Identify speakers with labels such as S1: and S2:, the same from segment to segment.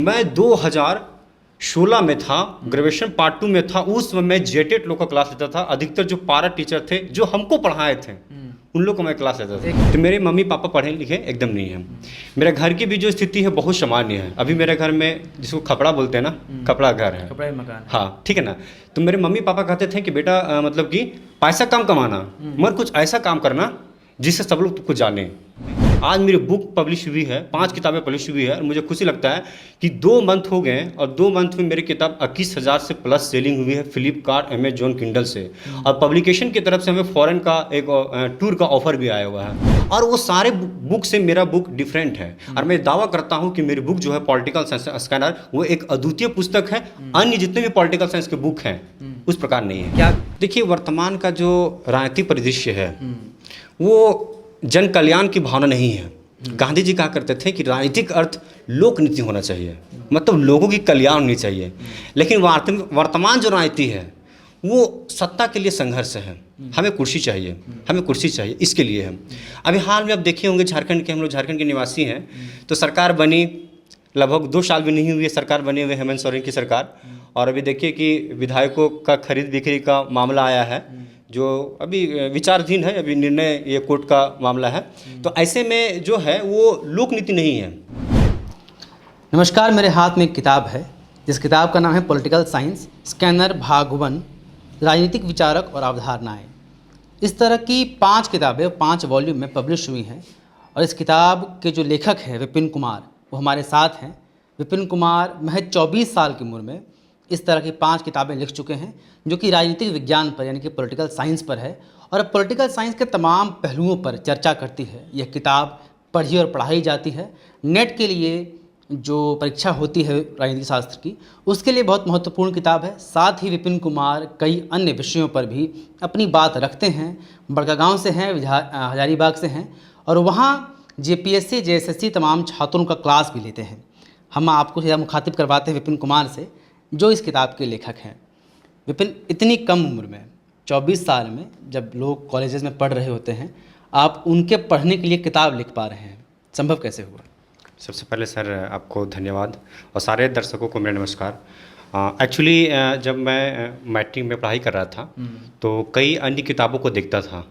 S1: मैं 2016 में था, ग्रेजुएशन पार्ट 2 में था। उस समय मैं जेटेट लोग का क्लास लेता था। अधिकतर जो पारा टीचर थे जो हमको पढ़ाए थे उन लोग को मैं क्लास लेता था। तो मेरे मम्मी पापा पढ़े लिखे एकदम नहीं है। मेरे घर की भी जो स्थिति है बहुत सामान्य है। अभी मेरे घर में जिसको खपड़ा बोलते हैं ना, खपड़ा घर है,
S2: कपड़ा मकान है।
S1: हाँ ठीक है ना। तो मेरे मम्मी पापा कहते थे कि बेटा मतलब कि पैसा कम कमाना मगर कुछ ऐसा काम करना जिससे सब लोग तुमको जाने। आज मेरी बुक पब्लिश हुई है, 5 किताबें पब्लिश हुई है और मुझे खुशी लगता है कि 2 मंथ हो गए और 2 मंथ में मेरी किताब 21,000 से प्लस सेलिंग हुई है फ्लिपकार्ट, अमेजॉन, किंडल से। और पब्लिकेशन की तरफ से हमें फॉरेन का एक टूर का ऑफर भी आया हुआ है। और वो सारे बुक से मेरा बुक डिफरेंट है। और मैं दावा करता हूँ कि मेरी बुक जो है पॉलिटिकल साइंस स्कैनर वो एक अद्वितीय पुस्तक है। अन्य जितने भी पॉलिटिकल साइंस के बुक हैं उस प्रकार नहीं है।
S2: क्या
S1: देखिए, वर्तमान का जो राजनीतिक परिदृश्य है वो जन कल्याण की भावना नहीं है। गांधी जी कहा करते थे कि राजनीतिक अर्थ लोक नीति होना चाहिए, मतलब लोगों की कल्याण होनी चाहिए। लेकिन वर्तमान जो राजनीति है वो सत्ता के लिए संघर्ष है। हमें कुर्सी चाहिए, हमें कुर्सी चाहिए, इसके लिए है। अभी हाल में आप देखे होंगे झारखंड के, हम लोग झारखंड के निवासी हैं, तो सरकार बनी लगभग 2 साल भी नहीं हुई है सरकार बने हुए हेमंत सोरेन की सरकार। और अभी देखिए कि विधायकों का खरीद बिक्री का मामला आया है जो अभी विचाराधीन है। अभी निर्णय ये कोर्ट का मामला है। तो ऐसे में जो है वो लोक नीति नहीं है।
S2: नमस्कार, मेरे हाथ में एक किताब है जिस किताब का नाम है पॉलिटिकल साइंस स्कैनर भाग 1, राजनीतिक विचारक और अवधारणाएं। इस तरह की 5 किताबें 5 वॉल्यूम में पब्लिश हुई हैं। और इस किताब के जो लेखक हैं विपिन कुमार, वो हमारे साथ हैं। विपिन कुमार महज 24 साल की उम्र में इस तरह की 5 किताबें लिख चुके हैं जो कि राजनीतिक विज्ञान पर यानी कि पॉलिटिकल साइंस पर है और पॉलिटिकल साइंस के तमाम पहलुओं पर चर्चा करती है। यह किताब पढ़ी और पढ़ाई जाती है। नेट के लिए जो परीक्षा होती है राजनीतिक शास्त्र की, उसके लिए बहुत महत्वपूर्ण किताब है। साथ ही विपिन कुमार कई अन्य विषयों पर भी अपनी बात रखते हैं। बड़कागांव से हैं, हजारीबाग से हैं और वहाँ जेपीएससी जेएसएससी तमाम छात्रों का क्लास भी लेते हैं। हम आपको सीधा मुखातिब करवाते हैं विपिन कुमार से जो इस किताब के लेखक हैं। विपिन, इतनी कम उम्र में 24 साल में जब लोग कॉलेजेस में पढ़ रहे होते हैं, आप उनके पढ़ने के लिए किताब लिख पा रहे हैं, संभव कैसे हुआ?
S1: सबसे पहले सर आपको धन्यवाद और सारे दर्शकों को मेरा नमस्कार। एक्चुअली जब मैं मैट्रिक में पढ़ाई कर रहा था तो कई अन्य किताबों को देखता था,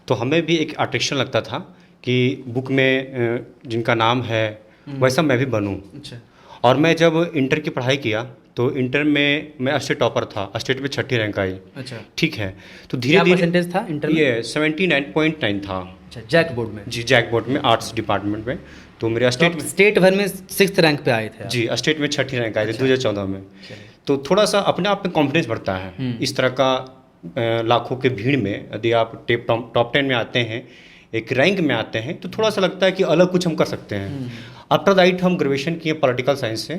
S1: तो हमें भी एक अट्रैक्शन लगता था कि बुक में जिनका नाम है वैसा मैं भी बनूं।
S2: अच्छा।
S1: और मैं जब इंटर की पढ़ाई किया तो इंटर में मैं स्टेट टॉपर था, स्टेट में 6ठी रैंक आई।
S2: अच्छा,
S1: ठीक है। तो
S2: क्या
S1: धीरे धीरे
S2: परसेंटेज था इंटर में?
S1: ये 79.9 था।
S2: अच्छा, जैक बोर्ड में?
S1: जी, जैक बोर्ड में, आर्ट्स डिपार्टमेंट में। तो मेरे
S2: तो आप स्टेट भर में 6th रैंक पे आए थे आप?
S1: जी, स्टेट में 6ठी रैंक आई थी
S2: अच्छा।
S1: 2014 में।
S2: चलिए।
S1: तो थोड़ा सा अपने आप में कॉन्फिडेंस बढ़ता है। इस तरह का लाखों के भीड़ में यदि आप टॉप 10 में आते हैं, एक रैंक में आते हैं, तो थोड़ा सा लगता है कि अलग कुछ हम कर सकते हैं। आफ्टर दैट हम ग्रेजुएशन किए पॉलिटिकल साइंस से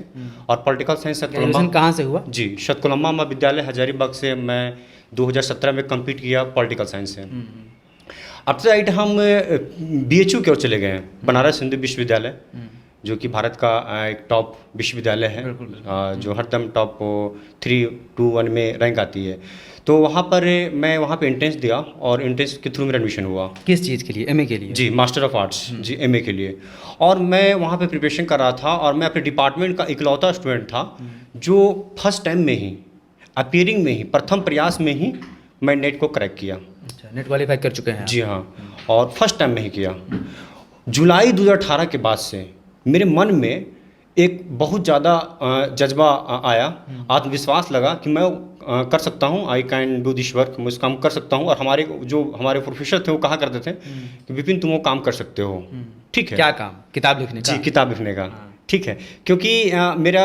S1: और पॉलिटिकल साइंस
S2: ग्रेजुएशन कहाँ से हुआ?
S1: जी, शतकुलम्मा महाविद्यालय हजारीबाग से मैं 2017 में कंप्लीट किया पॉलिटिकल साइंस से। आफ्टर दैट हम बीएचयू की ओर चले गए, बनारस हिंदू विश्वविद्यालय, जो कि भारत का एक टॉप विश्वविद्यालय है, जो हरदम टॉप 3, 2, 1 में रैंक आती है। तो वहाँ पर मैं वहाँ पे एंट्रेंस दिया और एंट्रेंस के थ्रू मेरा एडमिशन हुआ।
S2: किस चीज़ के लिए? एमए के लिए?
S1: जी, मास्टर ऑफ आर्ट्स, जी, एमए के लिए। और मैं वहाँ पे प्रिपरेशन कर रहा था और मैं अपने डिपार्टमेंट का इकलौता स्टूडेंट था जो फर्स्ट टाइम में ही, अपीयरिंग में ही, प्रथम प्रयास में ही मैं नेट को क्रैक किया।
S2: अच्छा, नेट क्वालिफाई कर चुके हैं?
S1: जी हाँ, और फर्स्ट टाइम में ही किया। जुलाई 2018 के बाद से मेरे मन में एक बहुत ज़्यादा जज्बा आया, आत्मविश्वास लगा कि मैं कर सकता हूँ, I can do this work, मैं इस काम कर सकता हूँ। और हमारे प्रोफेसर थे वो कहा करते थे कि विपिन तुम वो काम कर सकते हो। ठीक है।
S2: क्या काम? किताब लिखने का?
S1: जी, किताब लिखने का। ठीक है, क्योंकि मेरा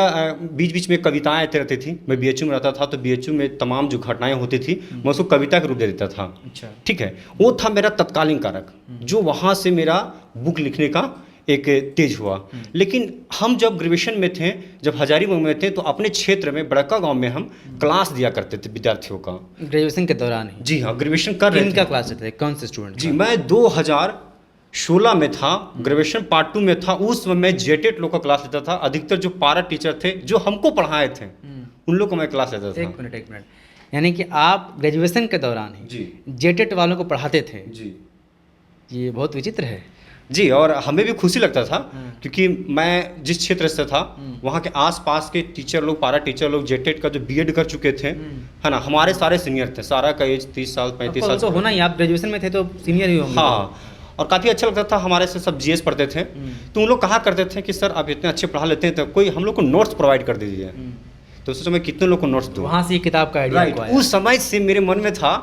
S1: बीच बीच में कविताएं आती रहती थी। मैं बीएचयू में रहता था तो बीएचयू में तमाम जो घटनाएं होती थी मैं उसको कविता के रूप दे देता था।
S2: अच्छा।
S1: ठीक है, वो था मेरा तत्कालीन कारक जो वहाँ से मेरा बुक लिखने का एक तेज हुआ। लेकिन हम जब ग्रेजुएशन में थे, जब हजारीबाग में थे, तो अपने क्षेत्र में बड़का गांव में हम क्लास दिया करते थे विद्यार्थियों का।
S2: ग्रेजुएशन के दौरान ही?
S1: जी हाँ, ग्रेजुएशन कर रहे थे।
S2: किनका क्लास लेते थे? कौन से स्टूडेंट?
S1: जी, मैं 2016 में था, ग्रेजुएशन पार्ट 2 में था। उस समय मैं जेटेट लोग का क्लास लेता था। अधिकतर जो पारा टीचर थे जो हमको पढ़ाए थे उन लोग को मैं क्लास लेता था।
S2: एक मिनट, यानी कि आप ग्रेजुएशन के दौरान ही
S1: जी,
S2: जेटेट वालों को पढ़ाते थे?
S1: जी।
S2: ये बहुत विचित्र है।
S1: जी, और हमें भी खुशी लगता था क्योंकि मैं जिस क्षेत्र से था वहाँ के आसपास के टीचर लोग, पारा टीचर लोग जेटेट का जो बीएड कर चुके थे, है ना, हमारे सारे सीनियर थे। सारा का एज 30 साल 35 साल
S2: तो होना ही, आप ग्रेजुएशन में थे तो सीनियर ही होंगे।
S1: हाँ, और काफ़ी अच्छा लगता था। हमारे से सब जीएस पढ़ते थे, तो उन लोग कहा करते थे कि सर आप इतने अच्छे पढ़ा लेते हैं तो कोई हम लोग को नोट्स प्रोवाइड कर दीजिए। तो उस समय कितने लोग को नोट्स दूँ।
S2: वहाँ से ये किताब का आइडिया
S1: राइट, उस समय से मेरे मन में था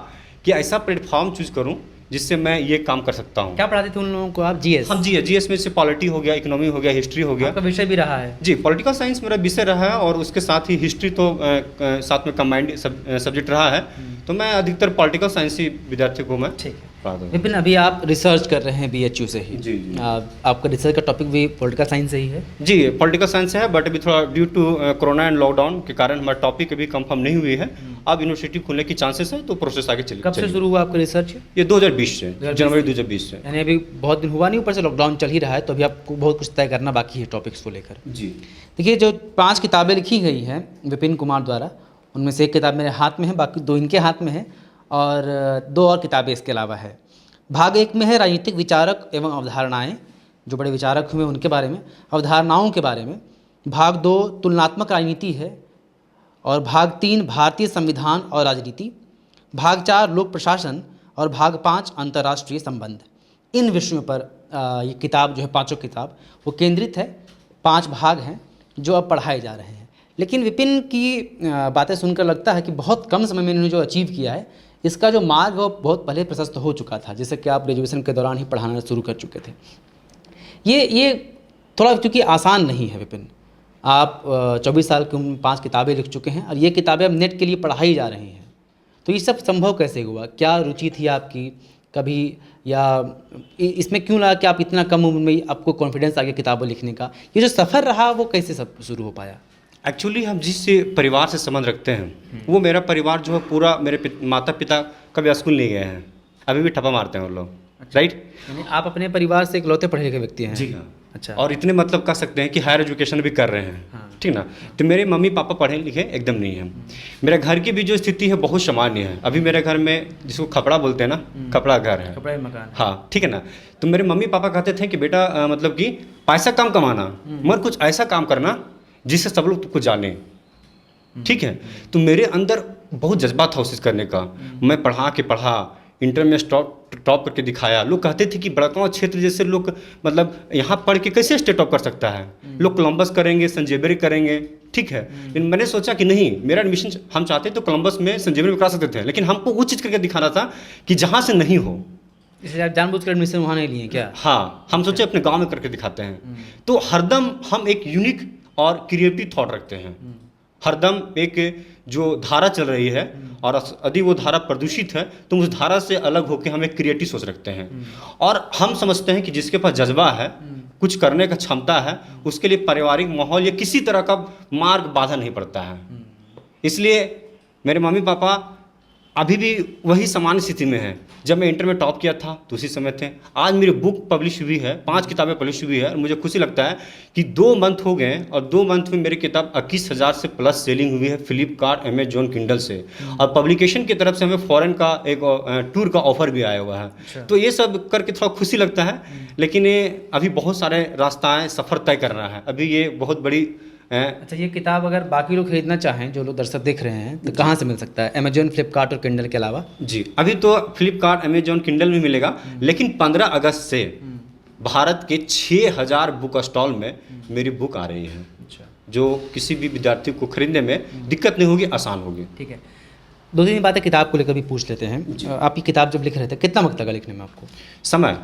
S1: कि ऐसा प्लेटफॉर्म चूज करूं जिससे मैं ये काम कर सकता हूं।
S2: क्या पढ़ाते थे उन लोगों को आप? जीएस?
S1: हम जीएस में से पॉलिटी हो गया, इकोनॉमी हो गया, हिस्ट्री हो गया।
S2: आपका विषय भी रहा है?
S1: जी, पॉलिटिकल साइंस मेरा विषय रहा है और उसके साथ ही हिस्ट्री तो साथ में कंबाइंड सब्जेक्ट रहा है। तो मैं अधिकतर पॉलिटिकल साइंस ही विद्यार्थी को मैं
S2: ठीक है।
S1: पढ़ाता हूं।
S2: विपिन, अभी आप रिसर्च कर रहे हैं बीएचयू से ही।
S1: जी, जी।
S2: आपका रिसर्च का टॉपिक भी पॉलिटिकल साइंस से ही है?
S1: जी, पॉलिटिकल साइंस है, बट अभी थोड़ा due to corona and lockdown के कारण हमारा टॉपिक अभी कंफर्म नहीं हुई है। अब यूनिवर्सिटी खुलने की चांसेस है, तो प्रोसेस आगे चलेगी।
S2: कब से शुरू हुआ आपका रिसर्च?
S1: ये 2020 से, जनवरी 2020 से।
S2: यानी अभी बहुत दिन हुआ नहीं, ऊपर से लॉकडाउन चल ही रहा है, तो अभी आपको बहुत कुछ तय करना बाकी है टॉपिक्स को लेकर।
S1: जी,
S2: देखिए, जो 5 किताबें लिखी गई हैं विपिन कुमार द्वारा, उनमें से एक किताब मेरे हाथ में है, बाकी 2 इनके हाथ में है, और 2 और किताबें इसके अलावा है। भाग 1 में है राजनीतिक विचारक एवं अवधारणाएं, जो बड़े विचारक हुए उनके बारे में, अवधारणाओं के बारे में। भाग 2 तुलनात्मक राजनीति है, और भाग 3 भारतीय संविधान और राजनीति। भाग 4 लोक प्रशासन, और भाग 5 अंतर्राष्ट्रीय संबंध। इन विषयों पर ये किताब जो है, पाँचों किताब वो केंद्रित है। 5 भाग हैं जो अब पढ़ाए जा रहे हैं। लेकिन विपिन की बातें सुनकर लगता है कि बहुत कम समय में इन्होंने जो अचीव किया है, इसका जो मार्ग वो बहुत पहले प्रशस्त हो चुका था, जैसे कि आप ग्रेजुएशन के दौरान ही पढ़ाना शुरू कर चुके थे। ये थोड़ा क्योंकि आसान नहीं है विपिन। आप 24 साल की उम्र में 5 किताबें लिख चुके हैं, और ये किताबें अब नेट के लिए पढ़ाई जा रही हैं। तो ये सब संभव कैसे हुआ? क्या रुचि थी आपकी कभी, या इसमें क्यों लगा कि आप इतना कम उम्र में आपको कॉन्फिडेंस आ गया किताबें लिखने का? ये जो सफ़र रहा वो कैसे सब शुरू हो पाया?
S1: एक्चुअली हम जिस परिवार से संबंध रखते हैं, वो मेरा परिवार जो है पूरा, मेरे माता पिता कभी स्कूल नहीं गए हैं, अभी भी ठप्पा मारते हैं उन लोग। राइट,
S2: यानी आप अपने परिवार से इकलौते पढ़े लिखे व्यक्ति हैं?
S1: जी हाँ।
S2: अच्छा।
S1: और इतने मतलब कह सकते हैं कि हायर एजुकेशन भी कर रहे हैं।
S2: हाँ।
S1: ठीक ना। तो मेरे मम्मी पापा पढ़े लिखे एकदम नहीं है। मेरे घर की भी जो स्थिति है बहुत सामान्य है। अभी मेरे घर में जिसको खपड़ा बोलते हैं ना, खपड़ा घर है,
S2: कपड़े मकान।
S1: हाँ, ठीक है ना। तो मेरे मम्मी पापा कहते थे कि बेटा मतलब कि पैसा कम कमाना, मगर कुछ ऐसा काम करना जिससे सब लोग तुमको जाने। ठीक है। तो मेरे अंदर बहुत जज्बा था उस करने का। मैं पढ़ा, इंटर में टॉप करके दिखाया। लोग कहते थे कि बड़गांव क्षेत्र जैसे लोग मतलब यहाँ पढ़ के कैसे स्टेट टॉप कर सकता है, लोग कोलंबस करेंगे, संजेवरी करेंगे। ठीक है। लेकिन मैंने सोचा कि नहीं, मेरा एडमिशन हम चाहते तो कोलंबस में, संजेवरी में करा सकते थे, लेकिन हमको वो चीज़ करके दिखाना था कि जहाँ से नहीं हो।
S2: इसलिए आप जानबूझकर एडमिशन वहाँ नहीं लिए क्या?
S1: हाँ, हम सोचे अपने गाँव में करके दिखाते हैं। तो हरदम हम एक यूनिक और क्रिएटिव थॉट रखते हैं। हरदम एक जो धारा चल रही है, और यदि वो धारा प्रदूषित है तो उस धारा से अलग होकर हम एक क्रिएटिव सोच रखते हैं। और हम समझते हैं कि जिसके पास जज्बा है, कुछ करने का क्षमता है, उसके लिए पारिवारिक माहौल या किसी तरह का मार्ग बाधा नहीं पड़ता है। इसलिए मेरे मम्मी पापा अभी भी वही समान स्थिति में है। जब मैं इंटर में टॉप किया था तो उसी समय थे। आज मेरी बुक पब्लिश हुई है, 5 किताबें पब्लिश हुई है, और मुझे खुशी लगता है कि 2 मंथ हो गए, और 2 मंथ में मेरी किताब 21,000 से प्लस सेलिंग हुई है फ्लिपकार्ट, अमेजॉन, किंडल से। और पब्लिकेशन की तरफ से हमें फॉरेन का एक टूर का ऑफर भी आया हुआ है।
S2: अच्छा।
S1: तो ये सब करके थोड़ा खुशी लगता है, लेकिन ये अभी बहुत सारे रास्ताएँ सफ़र तय करना है। अभी ये बहुत बड़ी
S2: अच्छा, ये किताब अगर बाकी लोग खरीदना चाहें, जो लोग दर्शक देख रहे हैं, तो कहाँ से मिल सकता है? अमेजॉन, फ्लिपकार्ट और किंडल के अलावा?
S1: जी, अभी तो फ्लिपकार्ट, अमेजॉन, किंडल में मिलेगा, लेकिन 15 अगस्त से भारत के 6,000 बुक स्टॉल में मेरी बुक आ रही है।
S2: अच्छा।
S1: जो किसी भी विद्यार्थी को खरीदने में दिक्कत नहीं होगी, आसान होगी।
S2: ठीक है। 2-3 बातें किताब को लेकर भी पूछ लेते हैं। आपकी किताब जब लिख रहे थे, कितना वक्त लगा लिखने में आपको?
S1: समय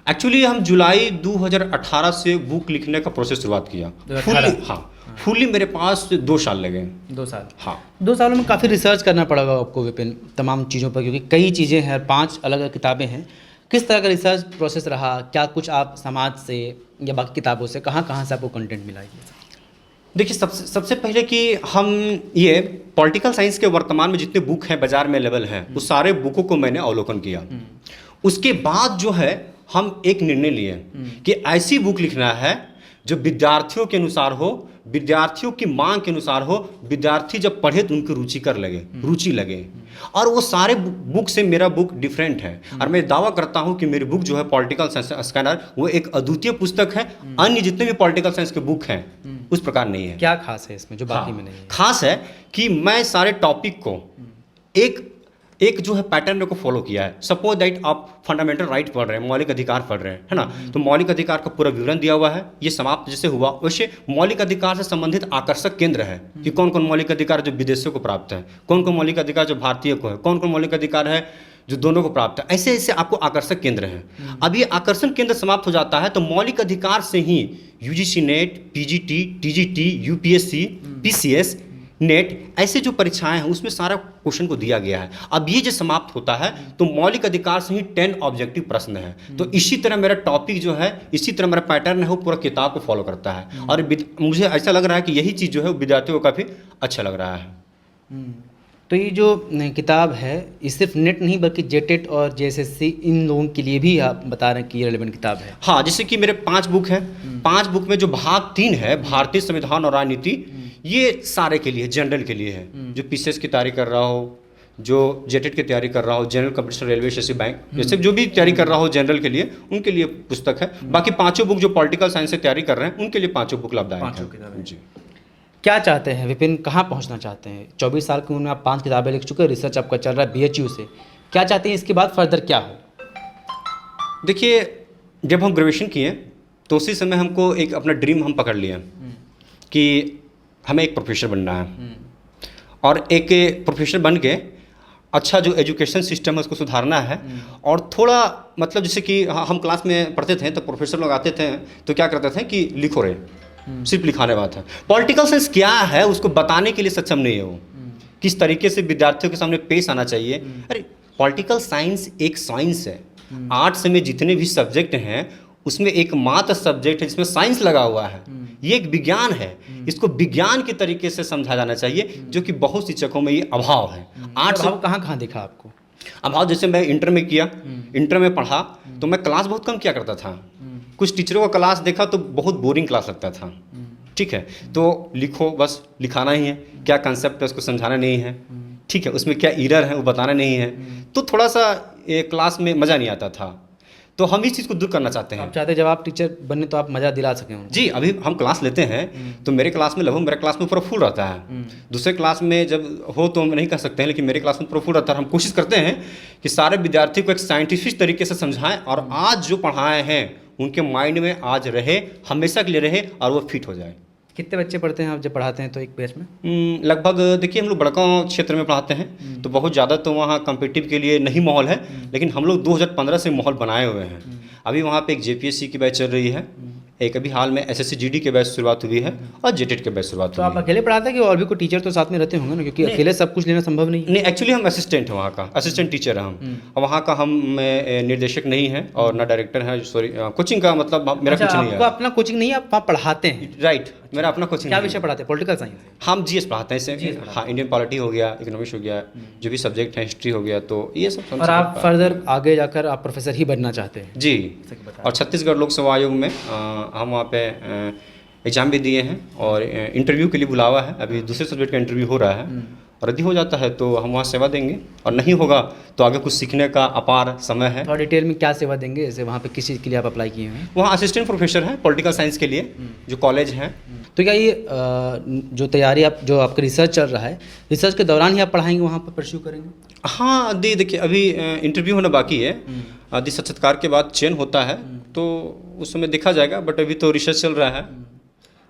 S1: एक्चुअली हम जुलाई 2018 से बुक लिखने का प्रोसेस शुरुआत किया।
S2: 2018?
S1: हाँ, फुली मेरे पास 2 साल लगे।
S2: 2 साल?
S1: हाँ।
S2: 2 सालों में काफ़ी रिसर्च करना पड़ेगा आपको विपिन, तमाम चीज़ों पर, क्योंकि कई चीज़ें हैं, 5 अलग अलग किताबें हैं। किस तरह का रिसर्च प्रोसेस रहा? क्या कुछ आप समाज से या बाकी किताबों से, कहाँ कहाँ से आपको कंटेंट मिला?
S1: देखिए, सबसे पहले कि हम ये पॉलिटिकल साइंस के वर्तमान में जितने बुक हैं बाजार में अवेलेबल हैं, उस सारे बुकों को मैंने अवलोकन किया। उसके बाद जो है हम एक निर्णय लिए कि ऐसी बुक लिखना है जो विद्यार्थियों के अनुसार हो, विद्यार्थियों की मांग के अनुसार हो, विद्यार्थी जब पढ़े तो उनकी रुचि लगे। और वो सारे बुक से मेरा बुक डिफरेंट है। और मैं दावा करता हूँ कि मेरी बुक जो है पॉलिटिकल साइंस स्कैनर, वो एक अद्वितीय पुस्तक है। अन्य जितने भी पॉलिटिकल साइंस के बुक हैं उस प्रकार नहीं है।
S2: क्या खास है इसमें जो बाकी में नहीं है?
S1: खास है कि मैं सारे टॉपिक को एक जो है पैटर्न को फॉलो किया है। सपोज दैट आप फंडामेंटल राइट पढ़ रहे हैं, मौलिक अधिकार पढ़ रहे हैं, है ना, तो मौलिक अधिकार का पूरा विवरण दिया हुआ है। ये समाप्त जैसे हुआ वैसे मौलिक अधिकार से संबंधित आकर्षक केंद्र है कि कौन कौन मौलिक अधिकार जो विदेशियों को प्राप्त है, कौन कौन मौलिक अधिकार जो भारतीय को है, कौन कौन मौलिक अधिकार है जो दोनों को प्राप्त है। ऐसे ऐसे आपको आकर्षक केंद्र हैं। अब ये आकर्षण केंद्र समाप्त हो जाता है तो मौलिक अधिकार से ही UGC NET, PGT, TGT, UPSC, PCS, NET, ऐसे जो परीक्षाएं हैं उसमें सारा क्वेश्चन को दिया गया है। अब ये जो समाप्त होता है तो मौलिक अधिकार से ही 10 ऑब्जेक्टिव प्रश्न है। तो इसी तरह मेरा टॉपिक जो है, इसी तरह मेरा पैटर्न है, वो पूरा किताब को फॉलो करता है। और मुझे ऐसा लग रहा है कि यही चीज़ जो है वो विद्यार्थियों को काफ़ी अच्छा लग रहा है।
S2: तो ये जो किताब है ये सिर्फ नेट नहीं बल्कि जेटेट और जेएसएससी इन लोगों के लिए भी आप बता रहे हैं कि ये रेलेवेंट किताब है?
S1: हाँ, जैसे कि मेरे 5 बुक हैं। 5 बुक में जो भाग 3 है, भारतीय संविधान और राजनीति, ये सारे के लिए, जनरल के लिए है। जो पीसीएस की तैयारी कर रहा हो, जो जेटेट की तैयारी कर रहा हो, general competition railway SSC bank, जैसे जो भी तैयारी कर रहा हो जनरल के लिए, उनके लिए पुस्तक है। बाकी 5 बुक जो पॉलिटिकल साइंस से तैयारी कर रहे हैं उनके लिए 5 बुक लाभदायक है। जी,
S2: क्या चाहते हैं विपिन, कहाँ पहुँचना चाहते हैं? 24 साल की उम्र में आप 5 किताबें लिख चुके हैं, रिसर्च आपका चल रहा है बीएचयू से। क्या चाहते हैं इसके बाद फर्दर क्या हो?
S1: देखिए, जब हम ग्रेजुएशन किए तो उसी समय हमको एक अपना ड्रीम हम पकड़ लिया कि हमें एक प्रोफेसर बनना है। और एक प्रोफेसर बन के अच्छा जो एजुकेशन सिस्टम है उसको सुधारना है। और थोड़ा मतलब जैसे कि हम क्लास में पढ़ते थे तो प्रोफेसर लोग आते थे तो क्या करते थे कि लिखो रे, सिर्फ लिखाने बात है। पॉलिटिकल साइंस क्या है उसको बताने के लिए सक्षम नहीं है वो, किस तरीके से विद्यार्थियों के सामने पेश आना चाहिए। अरे पॉलिटिकल साइंस एक साइंस है। आर्ट्स में जितने भी सब्जेक्ट हैं उसमें एकमात्र सब्जेक्ट है जिसमें साइंस लगा हुआ है। ये एक विज्ञान है, इसको विज्ञान के तरीके से समझा जाना चाहिए, जो कि बहुत शिक्षकों में ये अभाव है।
S2: आर्ट्स कहाँ दिखा आपको
S1: अभाव? जैसे मैं इंटर में किया, इंटर में पढ़ा तो मैं क्लास बहुत कम किया करता था। कुछ टीचरों का क्लास देखा तो बहुत बोरिंग क्लास लगता था। ठीक है, तो लिखो, बस लिखाना ही है, क्या कंसेप्ट है उसको समझाना नहीं है। ठीक है, उसमें क्या एरर है वो बताना नहीं है, तो थोड़ा सा क्लास में मज़ा नहीं आता था। तो हम इस चीज़ को दूर करना चाहते हैं।
S2: आप चाहते हैं जब आप टीचर बने तो आप मज़ा दिला सकें उनको? जी,
S1: अभी हम क्लास लेते हैं तो मेरे क्लास में लगभग मेरा क्लास में पूरा फुल रहता है। दूसरे क्लास में जब हो तो हम नहीं कह सकते हैं, लेकिन मेरे क्लास में पूरा फुल रहता है। हम कोशिश करते हैं कि सारे विद्यार्थी को एक साइंटिफिक तरीके से समझाएं और आज जो पढ़ाए हैं उनके माइंड में आज रहे, हमेशा के लिए रहे और वो फिट हो जाए।
S2: कितने बच्चे पढ़ते हैं आप जब पढ़ाते हैं तो एक बैच में?
S1: लगभग देखिए, हम लोग बड़गांव क्षेत्र में पढ़ाते हैं तो बहुत ज़्यादा तो वहाँ कॉम्पिटिटिव के लिए नहीं माहौल है, लेकिन हम लोग 2015 से माहौल बनाए हुए हैं। अभी वहाँ पे एक जेपीएससी की बैच चल रही है, एक अभी हाल में एसएससी जीडी के बैच शुरुआत हुई है और जेटेट के बैच शुरुआत हुई है।
S2: तो आप अकेले पढ़ाते हैं कि और भी कोई टीचर तो साथ में रहते होंगे ना, क्योंकि अकेले सब कुछ लेना संभव नहीं?
S1: नहीं, एक्चुअली हम असिस्टेंट हैं, वहाँ का असिस्टेंट टीचर हैं हम। और वहाँ का हम निर्देशक नहीं है और ना डायरेक्टर है। सॉरी, कोचिंग का मतलब मेरा कुछ नहीं है।
S2: आपका अपना कोचिंग नहीं है, आप वहाँ पढ़ाते हैं?
S1: राइट, मेरा अपना कोचिंग।
S2: क्या विषय पढ़ाते हैं? Political science?
S1: हम जीएस पढ़ाते हैं इससे। हाँ, इंडियन पॉलिटी हो गया, इकोनॉमिक्स हो गया, जो भी सब्जेक्ट है, हिस्ट्री हो गया, तो ये सब।
S2: और आप फर्दर आगे जाकर आप प्रोफेसर ही बनना चाहते हैं?
S1: जी, और छत्तीसगढ़ लोक सेवा आयोग में हम वहाँ पे एग्ज़ाम भी दिए हैं और इंटरव्यू के लिए बुलावा है। अभी दूसरे सब्जेक्ट का इंटरव्यू हो रहा है और यदि हो जाता है तो हम वहाँ सेवा देंगे, और नहीं होगा तो आगे कुछ सीखने का अपार समय है।
S2: थोड़ा डिटेल में क्या सेवा देंगे? जैसे वहाँ पे किस चीज़ के लिए आप अप्लाई किए हैं?
S1: वहाँ असिस्टेंट प्रोफेसर है पॉलिटिकल साइंस के लिए, जो कॉलेज हैं।
S2: तो क्या ये जो तैयारी आप, जो आपका रिसर्च चल रहा है, रिसर्च के दौरान ही आप पढ़ाएंगे, वहाँ पर परस्यू करेंगे?
S1: हाँ, देखिए अभी इंटरव्यू होना बाकी है, यदि साक्षात्कार के बाद चयन होता है तो उस समय देखा जाएगा, बट अभी तो रिसर्च चल रहा है।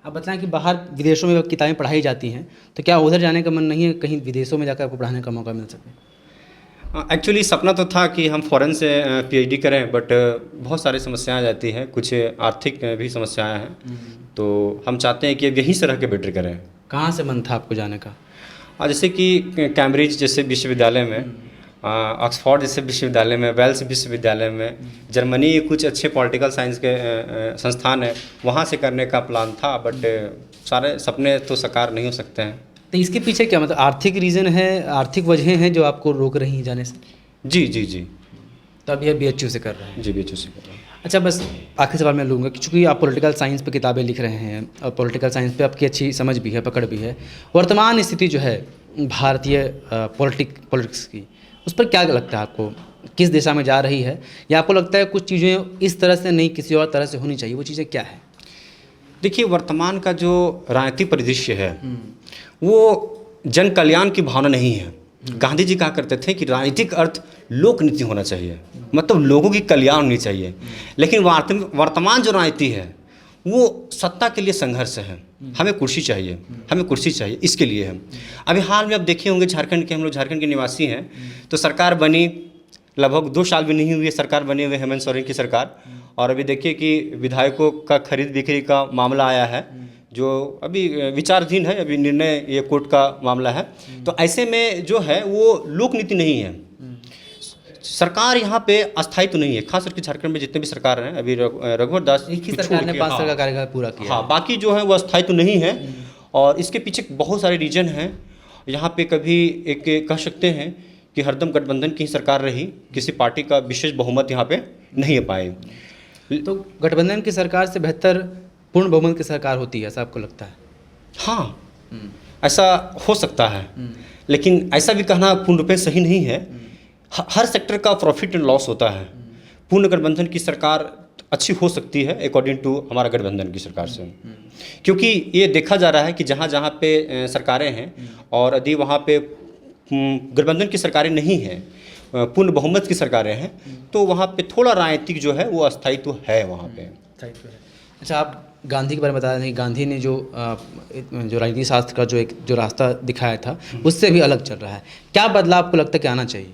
S2: आप बताएं कि बाहर विदेशों में किताबें पढ़ाई जाती हैं, तो क्या उधर जाने का मन नहीं है, कहीं विदेशों में जाकर आपको पढ़ाने का मौका मिल सके?
S1: एक्चुअली सपना तो था कि हम फ़ॉरेन से पीएचडी करें, बट बहुत सारी समस्याएं आ जाती हैं, कुछ आर्थिक भी समस्याएं हैं, तो हम चाहते हैं कि अब यहीं से रह के बेटर करें।
S2: कहाँ से मन था आपको जाने का?
S1: जैसे कि कैम्ब्रिज जैसे विश्वविद्यालय में, ऑक्सफोर्ड जैसे विश्वविद्यालय में, वेल्स विश्वविद्यालय में, जर्मनी कुछ अच्छे पॉलिटिकल साइंस के संस्थान है, वहाँ से करने का प्लान था, बट सारे सपने तो साकार नहीं हो सकते हैं।
S2: तो इसके पीछे क्या मतलब आर्थिक रीज़न है, आर्थिक वजहें हैं जो आपको रोक रही हैं जाने से?
S1: जी जी जी।
S2: तो अब ये बीएचयू से कर रहे हैं?
S1: जी, बीएचयू से कर रहे हैं।
S2: अच्छा, बस आखिरी सवाल मैं लूँगा कि चूँकि आप पॉलिटिकल साइंस पे किताबें लिख रहे हैं और पॉलिटिकल साइंस पे आपकी अच्छी समझ भी है, पकड़ भी है, वर्तमान स्थिति जो है भारतीय पॉलिटिक्स की, उस पर क्या लगता है आपको, किस दिशा में जा रही है, या आपको लगता है कुछ चीज़ें इस तरह से नहीं किसी और तरह से होनी चाहिए, वो चीज़ें क्या है?
S1: देखिए, वर्तमान का जो राजनीतिक परिदृश्य है वो जन कल्याण की भावना नहीं है। गांधी जी कहा करते थे कि राजनीतिक अर्थ लोक नीति होना चाहिए, मतलब लोगों की कल्याण होनी चाहिए। लेकिन वर्तमान जो राजनीति है वो सत्ता के लिए संघर्ष है। हमें कुर्सी चाहिए, हमें कुर्सी चाहिए, इसके लिए है। अभी हाल में आप देखे होंगे झारखंड के, हम लोग झारखंड के निवासी हैं, तो सरकार बनी लगभग 2 साल भी नहीं हुई है, सरकार बने हुए हेमंत सोरेन की सरकार। और अभी देखिए कि विधायकों का खरीद बिक्री का मामला आया है जो अभी विचाराधीन है, अभी निर्णय ये कोर्ट का मामला है। तो ऐसे में जो है वो लोक नीति नहीं है, सरकार यहाँ पे अस्थायी तो नहीं है। खास करके झारखंड में जितने भी सरकार हैं, अभी रघुवर दास
S2: एक ही सरकार ने 5 साल का कार्यकाल पूरा किया।
S1: हाँ, बाकी जो है वो अस्थायी तो नहीं है। और इसके पीछे बहुत सारे रीजन हैं। यहाँ पे कभी एक कह सकते हैं कि हरदम गठबंधन की सरकार रही, किसी पार्टी का विशेष बहुमत यहाँ पे नहीं आ पाए।
S2: तो गठबंधन की सरकार से बेहतर पूर्ण बहुमत की सरकार होती है, ऐसा आपको लगता है?
S1: हाँ, ऐसा हो सकता है, लेकिन ऐसा भी कहना पूर्ण रूप से सही नहीं है। हर सेक्टर का प्रॉफिट एंड लॉस होता है। पूर्ण गठबंधन की सरकार अच्छी हो सकती है अकॉर्डिंग टू हमारा गठबंधन की सरकार से, क्योंकि ये देखा जा रहा है कि जहाँ जहाँ पे सरकारें हैं और यदि वहाँ पे गठबंधन की सरकारें नहीं हैं, पूर्ण बहुमत की सरकारें हैं, तो वहाँ पे थोड़ा राजनीतिक जो है वो अस्थायित्व है वहाँ पे।
S2: अच्छा, आप गांधी के बारे में बता रहे हैं। गांधी ने जो राजनीति शास्त्र का जो रास्ता दिखाया था उससे भी अलग चल रहा है। क्या बदलाव आपको लगता है कि आना चाहिए?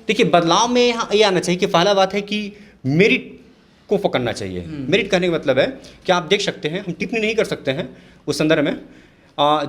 S1: देखिए, बदलाव में यहाँ ये आना चाहिए कि पहला बात है कि मेरिट को पकड़ना चाहिए। मेरिट कहने का मतलब है कि आप देख सकते हैं, हम टिप्पणी नहीं कर सकते हैं उस संदर्भ में,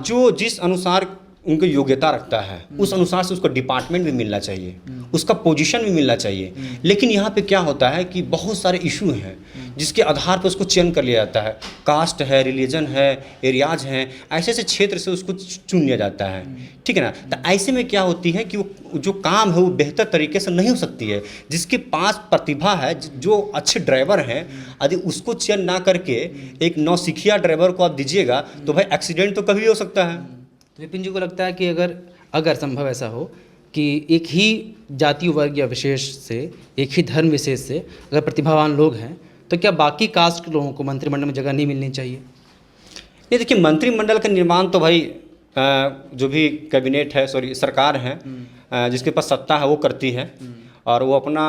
S1: जो जिस अनुसार उनकी योग्यता रखता है उस अनुसार से उसको डिपार्टमेंट भी मिलना चाहिए, उसका पोजीशन भी मिलना चाहिए। लेकिन यहाँ पे क्या होता है कि बहुत सारे इशू हैं जिसके आधार पर उसको चयन कर लिया जाता है। कास्ट है, रिलीजन है, एरियाज हैं, ऐसे ऐसे क्षेत्र से उसको चुन लिया जाता है, ठीक है ना। तो ऐसे में क्या होती है कि वो जो काम है वो बेहतर तरीके से नहीं हो सकती है। जिसके पास प्रतिभा है, जो अच्छे ड्राइवर हैं, यदि उसको चयन ना करके एक नौसिखिया ड्राइवर को आप दीजिएगा तो भाई एक्सीडेंट तो कभी हो सकता है।
S2: तो विपिन जी को लगता है कि अगर संभव ऐसा हो कि एक ही जाति वर्ग या विशेष से, एक ही धर्म विशेष से अगर प्रतिभावान लोग हैं, तो क्या बाकी कास्ट के लोगों को मंत्रिमंडल में जगह नहीं मिलनी चाहिए?
S1: ये देखिए, मंत्रिमंडल का निर्माण तो भाई जो भी कैबिनेट है, सरकार है, जिसके पास सत्ता है वो करती है, और वो अपना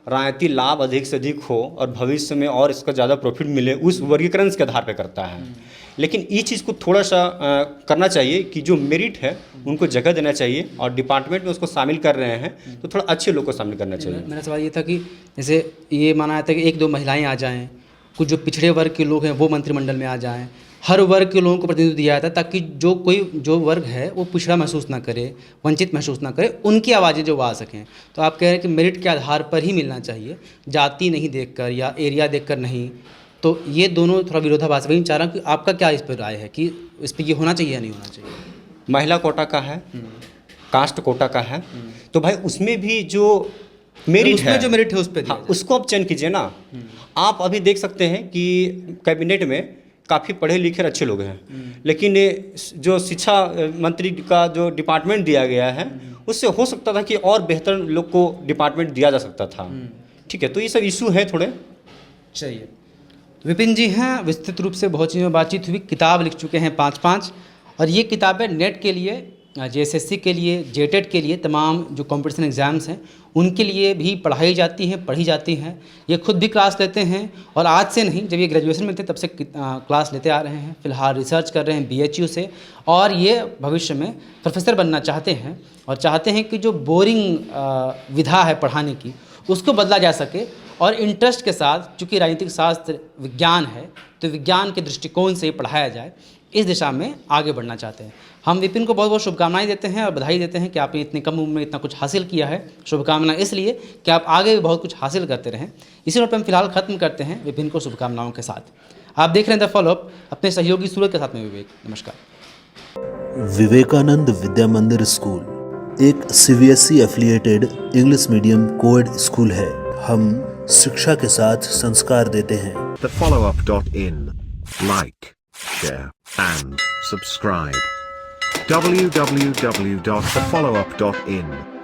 S1: राजनीतिक लाभ अधिक से अधिक हो और भविष्य में और इसका ज़्यादा प्रॉफिट मिले उस वर्गीकरण के आधार पर करता है। लेकिन ये चीज़ को थोड़ा सा करना चाहिए कि जो मेरिट है उनको जगह देना चाहिए, और डिपार्टमेंट में उसको शामिल कर रहे हैं तो थोड़ा अच्छे लोग को शामिल करना चाहिए।
S2: मेरा सवाल ये था कि जैसे ये माना जाता है कि 1-2 महिलाएं आ जाएं, कुछ जो पिछड़े वर्ग के लोग हैं वो मंत्रिमंडल में आ जाएं, हर वर्ग के लोगों को प्रतिनिधित्व दिया जाता है ताकि जो वर्ग है वो पिछड़ा महसूस ना करे, वंचित महसूस ना करे, उनकी आवाज़ें जो आ सकें। तो आप कह रहे हैं कि मेरिट के आधार पर ही मिलना चाहिए, जाति नहीं देखकर या एरिया देखकर नहीं। तो ये दोनों थोड़ा विरोधाभास। वही चाह रहा हूँ कि आपका क्या इस पर राय है कि इस पर ये होना चाहिए या नहीं होना चाहिए?
S1: महिला कोटा का है, कास्ट कोटा का है, तो भाई उसमें भी जो मेरिट है,
S2: जो मेरिट है उस पर
S1: उसको आप चयन कीजिए ना। आप अभी देख सकते हैं कि कैबिनेट में काफ़ी पढ़े लिखे अच्छे लोग हैं, लेकिन जो शिक्षा मंत्री का जो डिपार्टमेंट दिया गया है उससे हो सकता था कि और बेहतर लोग को डिपार्टमेंट दिया जा सकता था, ठीक है। तो ये सब इशू है थोड़े।
S2: चाहिए। विपिन जी हैं, विस्तृत रूप से बहुत चीज़ों में बातचीत हुई, किताब लिख चुके हैं 5-5, और ये किताबें नेट के लिए, JSSC के लिए, JTET के लिए, तमाम जो कंपटीशन एग्ज़ाम्स हैं उनके लिए भी पढ़ाई जाती हैं, पढ़ी जाती हैं। ये खुद भी क्लास लेते हैं, और आज से नहीं, जब ये ग्रेजुएशन में थे तब से क्लास लेते आ रहे हैं। फ़िलहाल रिसर्च कर रहे हैं BHU से, और ये भविष्य में प्रोफेसर बनना चाहते हैं, और चाहते हैं कि जो बोरिंग विधा है पढ़ाने की उसको बदला जा सके, और इंटरेस्ट के साथ, चूँकि राजनीतिक शास्त्र विज्ञान है तो विज्ञान के दृष्टिकोण से पढ़ाया जाए, इस दिशा में आगे बढ़ना चाहते हैं। हम विपिन को बहुत बहुत शुभकामनाएं देते हैं और बधाई देते हैं कि आपने इतनी कम उम्र में इतना कुछ हासिल किया है। शुभकामनाएं इसलिए कि आप आगे भी बहुत कुछ हासिल करते रहें। इसी नोट पर हम फिलहाल ख़त्म करते हैं विपिन को शुभकामनाओं के साथ। आप देख रहे हैं द फॉलोअप अपने सहयोगी सूरज के साथ में विवेक। नमस्कार।
S3: विवेकानंद विद्या मंदिर स्कूल एक CBSE affiliated English medium coed school है। हम शिक्षा के साथ संस्कार देते हैं।
S4: thefollowup.in. Like, share, and subscribe. www.thefollowup.in